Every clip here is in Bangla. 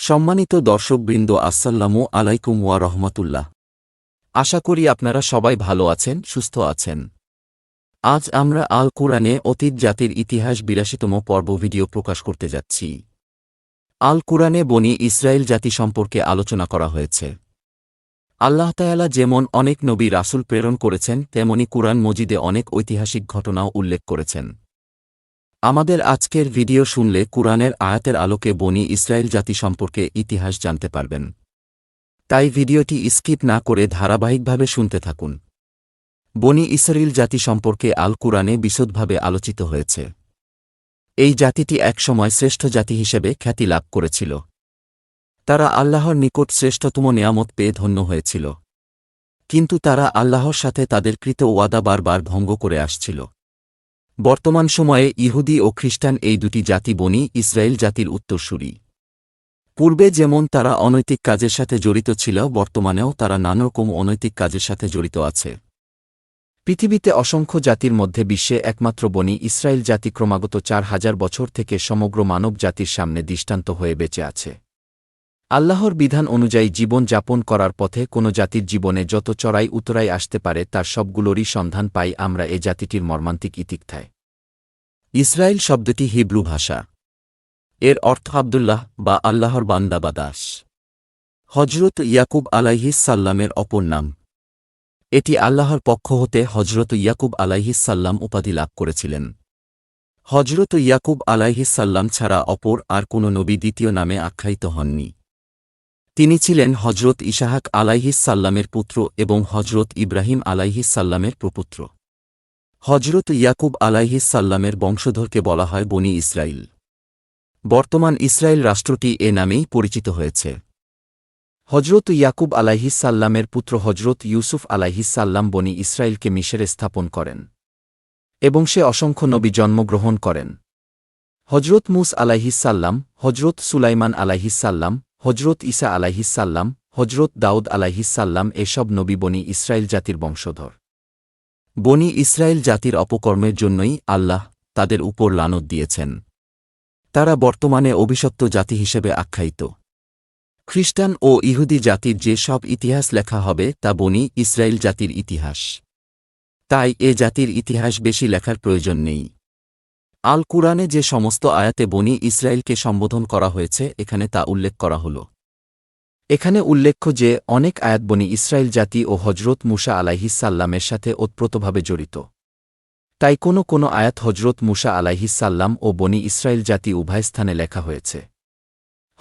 সম্মানিত দর্শকবৃন্দ, আসসালামু আলাইকুম ওয়া রহমাতুল্লাহ। আশা করি আপনারা সবাই ভালো আছেন, সুস্থ আছেন। আজ আমরা আল কুরআনে অতীত জাতির ইতিহাস ৮২তম পর্ব ভিডিও প্রকাশ করতে যাচ্ছি। আল কুরআনে বনি ইসরায়েল জাতি সম্পর্কে আলোচনা করা হয়েছে। আল্লাহ তাআলা যেমন অনেক নবী রাসূল প্রেরণ করেছেন, তেমনি কুরআন মজিদে অনেক ঐতিহাসিক ঘটনাও উল্লেখ করেছেন। আমাদের আজকের ভিডিও শুনলে কুরআনের আয়াতের আলোকে বনি ইসরায়েল জাতি সম্পর্কে ইতিহাস জানতে পারবেন। তাই ভিডিওটি স্কিপ না করে ধারাবাহিকভাবে শুনতে থাকুন। বনি ইসরায়েল জাতি সম্পর্কে আল কুরআনে বিশদভাবে আলোচিত হয়েছে। এই জাতিটি একসময় শ্রেষ্ঠ জাতি হিসেবে খ্যাতি লাভ করেছিল। তারা আল্লাহর নিকট শ্রেষ্ঠতম নেয়ামত পেয়ে ধন্য হয়েছিল। কিন্তু তারা আল্লাহর সাথে তাদের কৃত ওয়াদা বারবার ভঙ্গ করে আসছিল। বর্তমান সময়ে ইহুদি ও খ্রিস্টান এই দুটি জাতি বনি ইসরায়েল জাতির উত্তরসূরি। পূর্বে যেমন তারা অনৈতিক কাজের সাথে জড়িত ছিল, বর্তমানেও তারা নানারকম অনৈতিক কাজের সাথে জড়িত আছে। পৃথিবীতে অসংখ্য জাতির মধ্যে বিশ্বে একমাত্র বনি ইসরায়েল জাতি ক্রমাগত ৪,০০০ বছর থেকে সমগ্র মানব জাতির সামনে দৃষ্টান্ত হয়ে বেঁচে আছে। আল্লাহর বিধান অনুযায়ী জীবন যাপন করার পথে কোনো জাতির জীবনে যত চড়াই উতরাই আসতে পারে, তার সবগুলোরই সন্ধান পাই আমরা এ জাতিটির মর্মান্তিক ইতিকথায়। ইসরায়েল শব্দটি হিব্রু ভাষা। এর অর্থ আব্দুল্লাহ বা আল্লাহর বান্দা বা দাস। হজরত ইয়াকুব আলাইহিস সাল্লামের অপর নাম। এটি আল্লাহর পক্ষ হতে হজরত ইয়াকুব আলাইহিস সাল্লাম উপাধি লাভ করেছিলেন। হজরত ইয়াকুব আলাইহিস সাল্লাম ছাড়া অপর আর কোনো নবী দ্বিতীয় নামে আখ্যায়িত হননি। তিনি ছিলেন হজরত ইসহাক আলাইহিস সাল্লামের পুত্র এবং হজরত ইব্রাহিম আলাইহিস সাল্লামের প্রপুত্র। হজরত ইয়াকুব আলাইহিস সাল্লামের বংশধরকে বলা হয় বনি ইসরায়েল। বর্তমান ইসরায়েল রাষ্ট্রটি এ নামেই পরিচিত হয়েছে। হজরত ইয়াকুব আলাইহিস সাল্লামের পুত্র হজরত ইউসুফ আলাইহিস সাল্লাম বনি ইসরায়েলকে মিশরে স্থাপন করেন এবং সে অসংখ্য নবী জন্মগ্রহণ করেন। হজরত মুসা আলাইহিস সাল্লাম, হজরত সুলাইমান আলাইহিস সাল্লাম, হজরত ঈসা আলাইহিস সাল্লাম, হজরত দাউদ আলাইহিস সাল্লাম এসব নবী বনি ইসরায়েল জাতির বংশধর। বনি ইসরায়েল জাতির অপকর্মের জন্যই আল্লাহ তাদের উপর লানত দিয়েছেন। তারা বর্তমানে অভিশপ্ত জাতি হিসেবে আখ্যায়িত। খ্রিস্টান ও ইহুদি জাতির যে সব ইতিহাস লেখা হবে তা বনি ইসরায়েল জাতির ইতিহাস। তাই এ জাতির ইতিহাস বেশি লেখার প্রয়োজন নেই। আল কুরআনে যে সমস্ত আয়াতে বনি ইসরায়েলকে সম্বোধন করা হয়েছে, এখানে তা উল্লেখ করা হল। এখানে উল্লেখ্য যে অনেক আয়াত বনি ইসরায়েল জাতি ও হজরত মুসা আলাইহিস সাল্লামের সাথে ওতপ্রোতভাবে জড়িত। তাই কোনো আয়াত হজরত মুসা আলাইহিস সাল্লাম ও বনি ইসরায়েল জাতি উভয় স্থানে লেখা হয়েছে।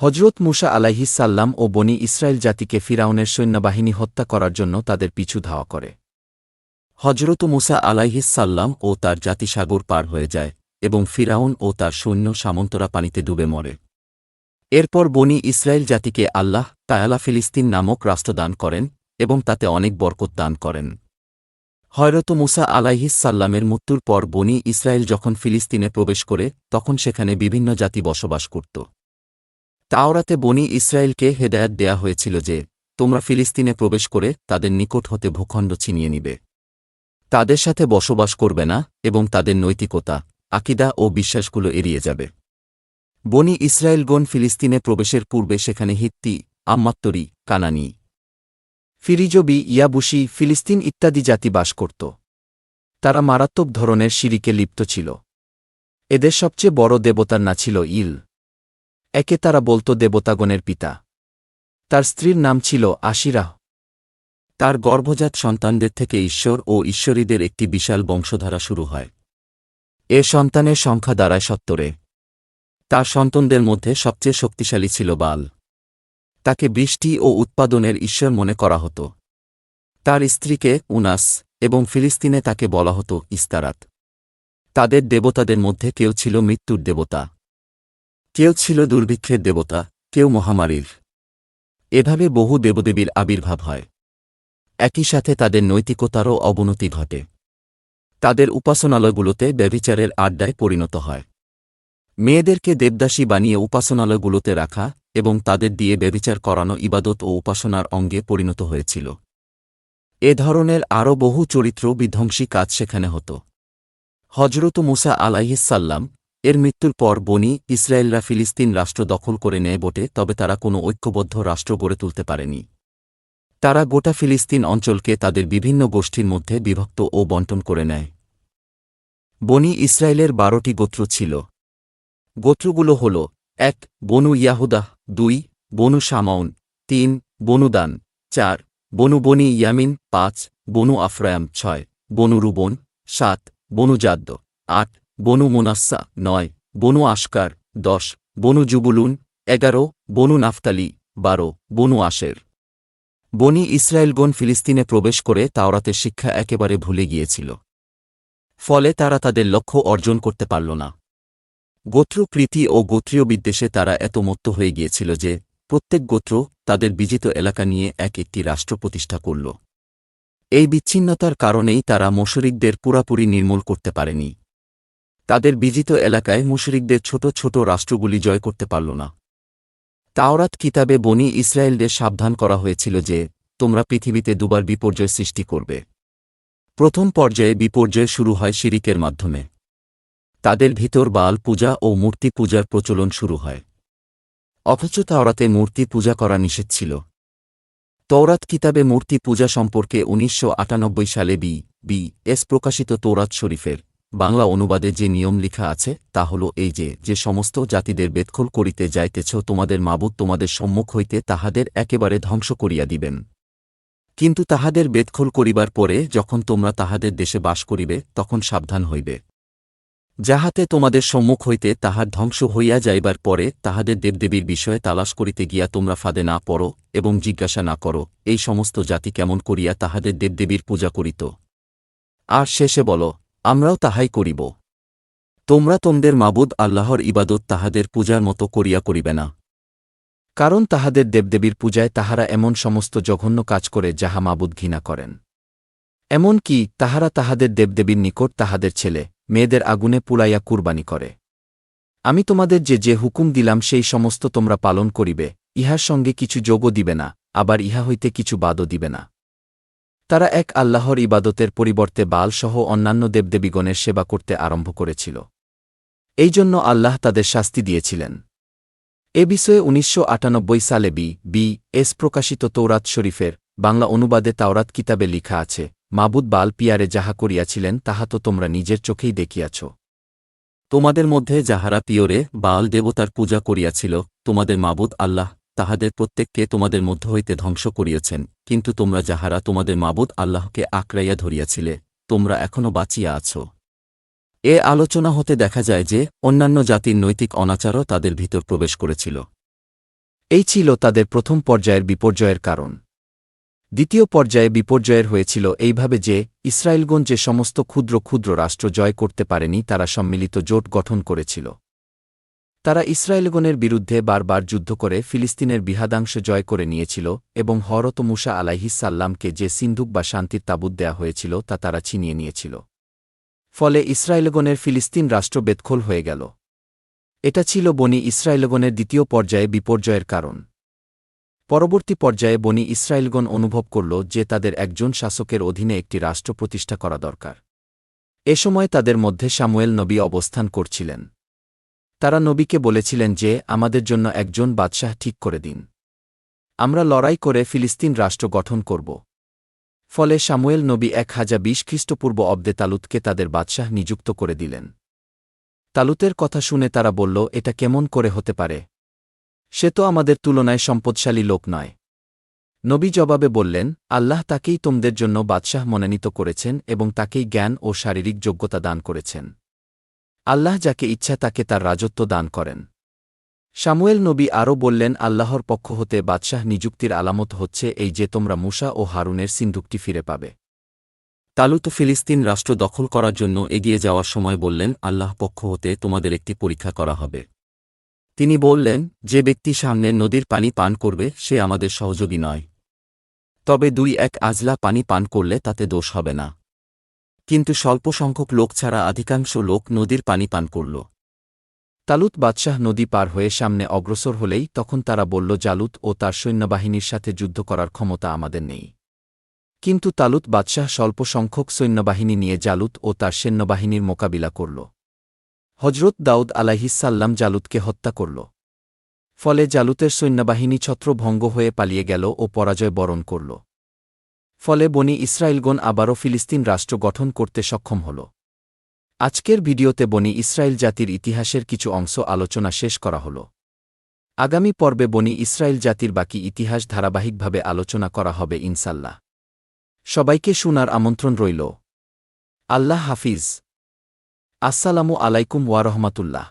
হজরত মুসা আলাইহিস সাল্লাম ও বনি ইসরায়েল জাতিকে ফিরাউনের সৈন্যবাহিনী হত্যা করার জন্য তাদের পিছু ধাওয়া করে। হজরত মুসা আলাইহিস সাল্লাম ও তার জাতি সাগর পার হয়ে যায় এবং ফিরাউন ও তার সৈন্য সামন্তরা পানিতে ডুবে মরে। এরপর বনি ইসরায়েল জাতিকে আল্লাহ তাআলা ফিলিস্তিন নামক রাষ্ট্র দান করেন এবং তাতে অনেক বরকত দান করেন। হযরত মুসা আলাইহিস সাল্লামের মৃত্যুর পর বনি ইসরায়েল যখন ফিলিস্তিনে প্রবেশ করে, তখন সেখানে বিভিন্ন জাতি বসবাস করত। তাওরাতে বনি ইসরায়েলকে হেদায়েত দেয়া হয়েছিল যে তোমরা ফিলিস্তিনে প্রবেশ করে তাদের নিকট হতে ভূখণ্ড ছিনিয়ে নিবে, তাদের সাথে বসবাস করবে না এবং তাদের নৈতিকতা, আকীদা ও বিশ্বাসগুলো এড়িয়ে যাবে। বনি ইসরায়েলগণ ফিলিস্তিনে প্রবেশের পূর্বে সেখানে হিত্তি, আম্মাত্তরি, কানানি, ফিরিজবি, ইয়াবুসি, ফিলিস্তিন ইত্যাদি জাতি বাস করত। তারা মারাত্মক ধরনের শিরিকে লিপ্ত ছিল। এদের সবচেয়ে বড় দেবতার না ছিল ইল। একে তারা বলত দেবতাগণের পিতা। তার স্ত্রীর নাম ছিল আশিরাহ। তার গর্ভজাত সন্তানদের থেকে ঈশ্বর ও ঈশ্বরীদের একটি বিশাল বংশধারা শুরু হয়। এ সন্তানের সংখ্যা দাঁড়ায় ৭০-এ। তার সন্তানদের মধ্যে সবচেয়ে শক্তিশালী ছিল বাল। তাকে বৃষ্টি ও উৎপাদনের ঈশ্বর মনে করা হতো। তার স্ত্রীকে উনাস এবং ফিলিস্তিনে তাকে বলা হতো ইস্তারাত। তাদের দেবতাদের মধ্যে কেউ ছিল মৃত্যুর দেবতা, কেউ ছিল দুর্ভিক্ষের দেবতা, কেউ মহামারীর। এভাবে বহু দেবদেবীর আবির্ভাব হয়। একই সাথে তাদের নৈতিকতারও অবনতি ঘটে। তাদের উপাসনালয়গুলোতে ব্যভিচারের আড্ডায় পরিণত হয়। মেয়েদেরকে দেবদাসী বানিয়ে উপাসনালয়গুলোতে রাখা এবং তাদের দিয়ে ব্যভিচার করানো ইবাদত ও উপাসনার অঙ্গে পরিণত হয়েছিল। এ ধরনের আরও বহু চরিত্র বিধ্বংসী কাজ সেখানে হতো। হজরত মুসা আলাইহিস সাল্লাম এর মৃত্যুর পর বনি ইসরায়েলরা ফিলিস্তিন রাষ্ট্র দখল করে নেয় বটে, তবে তারা কোনো ঐক্যবদ্ধ রাষ্ট্র গড়ে তুলতে পারেনি। তারা গোটা ফিলিস্তিন অঞ্চলকে তাদের বিভিন্ন গোষ্ঠীর মধ্যে বিভক্ত ও বণ্টন করে নেয়। বনি ইসরায়েলের 12টি গোত্র ছিল। গোত্রগুলো হল: ১ বনু ইয়াহুদাহ, ২ বনু শামাউন, ৩ বনু দান, ৪ বনু বনি ইয়ামিন, ৫ বনু আফরায়াম, ৬ বনু রুবন, ৭ বনু জাদ্দ, ৮ বনু মুনাস্সা, ৯ বনু আশকার, ১০ বনু জুবুলুন, ১১ বনু নাফতালি, ১২ বনু আশের। বনি ইসরায়েলগণ ফিলিস্তিনে প্রবেশ করে তাওরাতের শিক্ষা একেবারে ভুলে গিয়েছিল। ফলে তারা তাদের লক্ষ্য অর্জন করতে পারল না। গোত্রপ্রীতি ও গোত্রীয় বিদ্বেষে তারা এত মত্ত হয়ে গিয়েছিল যে প্রত্যেক গোত্র তাদের বিজিত এলাকা নিয়ে একটি রাষ্ট্র প্রতিষ্ঠা করল। এই বিচ্ছিন্নতার কারণেই তারা মুশরিকদের পুরাপুরি নির্মূল করতে পারেনি। তাদের বিজিত এলাকায় মুশরিকদের ছোট ছোট রাষ্ট্রগুলি জয় করতে পারল না। তাওরাত কিতাবে বনি ইসরায়েলদের সাবধান করা হয়েছিল যে তোমরা পৃথিবীতে দুবার বিপর্যয় সৃষ্টি করবে। প্রথম পর্যায়ে বিপর্যয় শুরু হয় শিরিকের মাধ্যমে। তাদের ভিতর বাল পূজা ও মূর্তি পূজার প্রচলন শুরু হয়। অথচ তাওরাতে মূর্তি পূজা করা নিষেধ ছিল। তৌরাত কিতাবে মূর্তি পূজা সম্পর্কে ১৯৯৮ সালে বি.এস প্রকাশিত তৌরাত শরীফের বাংলা অনুবাদে যে নিয়ম লিখা আছে তা হল এই যে সমস্ত জাতিদের বেদখল করিতে যাইতেছ তোমাদের মাবুদ তোমাদের সম্মুখ হইতে তাহাদের একেবারে ধ্বংস করিয়া দিবেন। কিন্তু তাহাদের বেদখল করিবার পরে যখন তোমরা তাহাদের দেশে বাস করিবে তখন সাবধান হইবে, যাহাতে তোমাদের সম্মুখ হইতে তাহার ধ্বংস হইয়া যাইবার পরে তাহাদের দেবদেবীর বিষয়ে তালাশ করিতে গিয়া তোমরা ফাঁদে না পড়ো এবং জিজ্ঞাসা না করো এই সমস্ত জাতি কেমন করিয়া তাহাদের দেবদেবীর পূজা করিত, আর শেষে বলো আমরাও তাহাই করিব। তোমরা তোমাদের মাবুদ আল্লাহর ইবাদত তাহাদের পূজার মতো করিয়া করিবে না, কারণ তাহাদের দেবদেবীর পূজায় তাহারা এমন সমস্ত জঘন্য কাজ করে যাহা মাবুদ ঘৃণা করেন। এমন কি তাহারা তাহাদের দেবদেবীর নিকট তাহাদের ছেলে মেয়েদের আগুনে পুড়াইয়া কুরবানি করে। আমি তোমাদের যে হুকুম দিলাম সেই সমস্ত তোমরা পালন করিবে, ইহার সঙ্গে কিছু যোগও দিবে না, আবার ইহা হইতে কিছু বাদও দিবে না। তারা এক আল্লাহর ইবাদতের পরিবর্তে বাল সহ অন্যান্য দেবদেবীগণের সেবা করতে আরম্ভ করেছিল। এই জন্য আল্লাহ তাদের শাস্তি দিয়েছিলেন। এ বিষয়ে ১৯৯৮ সালে বি.এস প্রকাশিত তৌরাত শরীফের বাংলা অনুবাদে তাওরাত কিতাবে লিখা আছে, মাবুদ বাল পিয়ারে যাহা করিয়াছিলেন তাহা তো তোমরা নিজের চোখেই দেখিয়াছ। তোমাদের মধ্যে যাহারা পিয়রে বাল দেবতার পূজা করিয়াছিল তোমাদের মাবুদ আল্লাহ তাহাদের প্রত্যেককে তোমাদের মধ্য হইতে ধ্বংস করিয়াছেন, কিন্তু তোমরা যাহারা তোমাদের মাবুদ আল্লাহকে আঁকড়াইয়া ধরিয়াছিলে তোমরা এখনও বাঁচিয়া আছ। এ আলোচনা হতে দেখা যায় যে অন্যান্য জাতির নৈতিক অনাচারও তাদের ভিতর প্রবেশ করেছিল। এই ছিল তাদের প্রথম পর্যায়ের বিপর্যয়ের কারণ। দ্বিতীয় পর্যায়ে বিপর্যয়ের হয়েছিল এইভাবে যে ইসরায়েলগণ যে সমস্ত ক্ষুদ্র ক্ষুদ্র রাষ্ট্র জয় করতে পারেনি তারা সম্মিলিত জোট গঠন করেছিল। তারা ইসরায়েলগণের বিরুদ্ধে বারবার যুদ্ধ করে ফিলিস্তিনের বৃহদাংশ জয় করে নিয়েছিল এবং হযরত মূসা আলাইহিসসালামকে যে সিন্ধুক বা শান্তির তাঁবুত দেয়া হয়েছিল তা তারা ছিনিয়ে নিয়েছিল। ফলে ইসরায়েলগণের ফিলিস্তিন রাষ্ট্র বেদখল হয়ে গেল। এটা ছিল বনি ইসরায়েলগণের দ্বিতীয় পর্যায়ে বিপর্যয়ের কারণ। পরবর্তী পর্যায়ে বনি ইসরায়েলগণ অনুভব করল যে তাদের একজন শাসকের অধীনে একটি রাষ্ট্র প্রতিষ্ঠা করা দরকার। এ সময় তাদের মধ্যে শামুয়েল নবী অবস্থান করছিলেন। তারা নবীকে বলেছিলেন যে আমাদের জন্য একজন বাদশাহ ঠিক করে দিন, আমরা লড়াই করে ফিলিস্তিন রাষ্ট্র গঠন করব। ফলে শামুয়েল নবী ১০২০ খ্রিস্টপূর্ব অব্দে তালুতকে তাদের বাদশাহ নিযুক্ত করে দিলেন। তালুতের কথা শুনে তারা বলল, এটা কেমন করে হতে পারে? সে তো আমাদের তুলনায় সম্পদশালী লোক নয়। নবী জবাবে বললেন, আল্লাহ তাকেই তোমাদের জন্য বাদশাহ মনোনীত করেছেন এবং তাকেই জ্ঞান ও শারীরিক যোগ্যতা দান করেছেন। আল্লাহ যাকে ইচ্ছা তাকে তার রাজত্ব দান করেন। শামুয়েল নবী আরও বললেন, আল্লাহর পক্ষ হতে বাদশাহ নিযুক্তির আলামত হচ্ছে এই যে তোমরা মূসা ও হারুনের সিন্ধুকটি ফিরে পাবে। তালুত ফিলিস্তিন রাষ্ট্র দখল করার জন্য এগিয়ে যাওয়ার সময় বললেন, আল্লাহ পক্ষ হতে তোমাদের একটি পরীক্ষা করা হবে। তিনি বললেন, যে ব্যক্তি সামনের নদীর পানি পান করবে সে আমাদের সহযোগী নয়, তবে ২-১ আজলা পানি পান করলে তাতে দোষ হবে না। কিন্তু স্বল্প সংখ্যক লোক ছাড়া অধিকাংশ লোক নদীর পানি পান করল। তালুত বাদশাহ নদী পার হয়ে সামনে অগ্রসর হলেই তখন তারা বলল, জালুত ও তার সৈন্যবাহিনীর সাথে যুদ্ধ করার ক্ষমতা আমাদের নেই। কিন্তু তালুত বাদশাহ স্বল্প সংখ্যক সৈন্যবাহিনী নিয়ে জালুত ও তার সৈন্যবাহিনীর মোকাবিলা করল। হজরত দাউদ আলাইহিসসাল্লাম জালুতকে হত্যা করল। ফলে জালুতের সৈন্যবাহিনী ছত্রভঙ্গ হয়ে পালিয়ে গেল ও পরাজয় বরণ করল। ফলে বনি ইসরাইলগণ আবারও ফিলিস্তিন রাষ্ট্র গঠন করতে সক্ষম হল। আজকের ভিডিওতে বনি ইসরাইল জাতির ইতিহাসের কিছু অংশ আলোচনা শেষ করা হল। আগামী পর্বে বনি ইসরাইল জাতির বাকি ইতিহাস ধারাবাহিকভাবে আলোচনা করা হবে ইনশাল্লাহ। সবাইকে শোনার আমন্ত্রণ রইল। আল্লাহ হাফিজ। আসসালামু আলাইকুম ওয়া রাহমাতুল্লাহ।